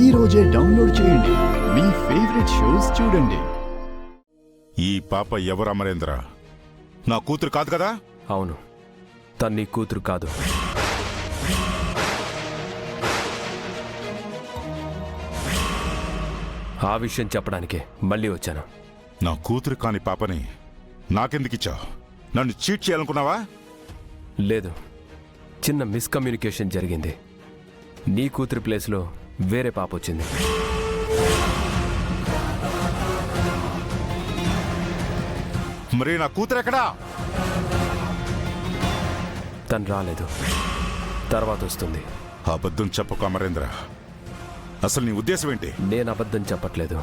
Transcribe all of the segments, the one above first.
ఈ రోజే డౌన్లోడ్ చేయండి. మీ ఫేవరెట్ షోస్ చూడండి. ఈ పాప ఎవరు అమరేంద్ర? నా కూతురు కాదు కదా? అవును, తను నీ కూతురు కాదు. ఆ విషయం చెప్పడానికే మళ్ళీ వచ్చాను. నా కూతురు కాని పాపని నాకెందుకిచ్చావు? నన్ను చీట్ చేయాలనుకున్నావా? లేదు, చిన్న మిస్కమ్యూనికేషన్ జరిగింది. నీ కూతురి ప్లేస్లో వేరే పాప వచ్చింది. మరి నా కూతురు ఎక్కడా? తను రాలేదు, తర్వాత వస్తుంది. అబద్ధం చెప్పకు అమరేంద్ర. అసలు నీ ఉద్దేశం ఏంటి? నేను అబద్ధం చెప్పట్లేదు.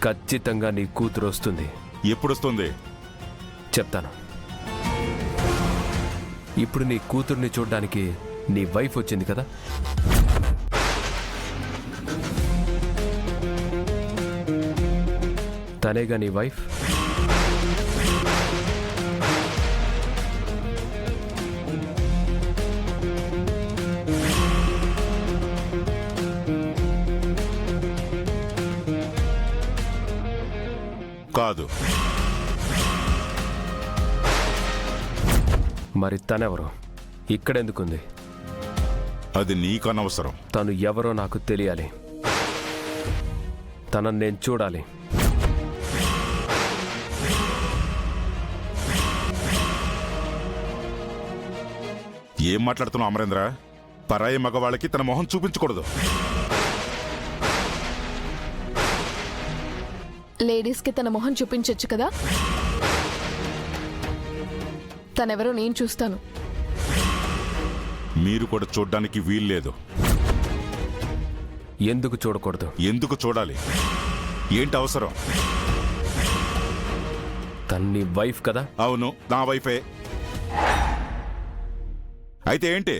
ఖచ్చితంగా నీ కూతురు వస్తుంది. ఎప్పుడొస్తుంది? చెప్తాను. ఇప్పుడు నీ కూతుర్ని చూడ్డానికి నీ వైఫ్ వచ్చింది కదా? తనేగా నీ వైఫ్? కాదు. మరి తనెవరో ఇక్కడెందుకుంది? అది నీకనవసరం. తను ఎవరో నాకు తెలియాలి. తనని నేను చూడాలి. ఏం మాట్లాడుతున్నావు అమరేంద్ర? పరాయి మగవాళ్ళకి తన మొహం చూపించకూడదు. లేడీస్కి తన మొహం చూపించొచ్చు కదా? తనెవరో నేను చూస్తాను. మీరు కూడా చూడ్డానికి వీల్లేదు. ఎందుకు చూడకూడదు? ఎందుకు చూడాలి? ఏంటి అవసరం? తను నీ వైఫ్ కదా? అవును, నా వైఫే. అయితే ఏంటి?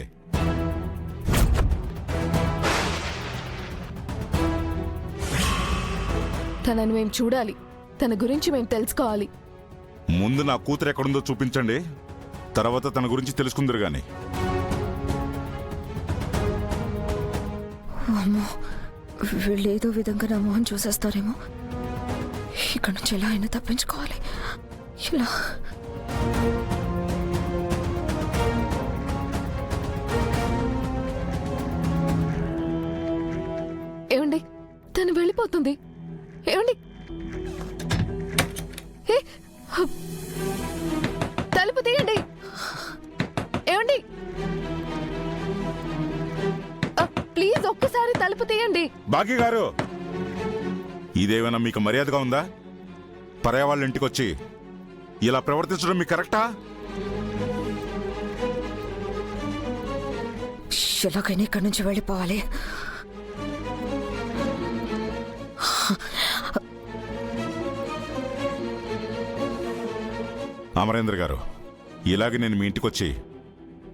తనని మేము చూడాలి. తన గురించి మేము తెలుసుకోవాలి. ముందు నా కూతురు ఎక్కడుందో చూపించండి, తర్వాత తన గురించి తెలుసుకుందరు గాని. అమ్మో, వీళ్ళు ఏదో విధంగా నా మొహం చూసేస్తారేమో. ఇక్కడ నుంచి ఎలా అయినా తప్పించుకోవాలి. ఇలా ఏమండి, తను వెళ్ళిపోతుంది. ఏమండి, తలుపు తీయండి. ఏమండి, ప్లీజ్ ఒక్కసారి తలుపు తీయండి. బాకీ గారు, ఇదేమైనా మీకు మర్యాదగా ఉందా? పరాయి వాళ్ళ ఇంటికొచ్చి ఇలా ప్రవర్తించడం మీకు కరెక్టా? ఎలాగైనా ఇక్కడి నుంచి వెళ్ళిపోవాలి. అమరేంద్ర గారు, ఇలాగే నేను మీ ఇంటికొచ్చి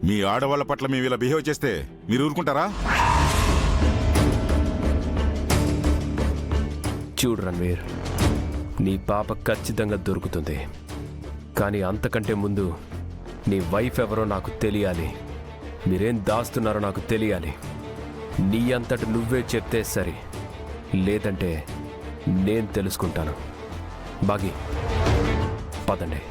మీ ఆడవాళ్ళ పట్ల మేము ఇలా బిహేవ్ చేస్తే మీరు ఊరుకుంటారా? చూడు రణ్వీర్, నీ పాప ఖచ్చితంగా దొరుకుతుంది. కానీ అంతకంటే ముందు నీ వైఫ్ ఎవరో నాకు తెలియాలి. మీరేం దాస్తున్నారో నాకు తెలియాలి. నీ అంతటి నువ్వే చెప్తే సరి, లేదంటే నేను తెలుసుకుంటాను. బాగి, పదండి.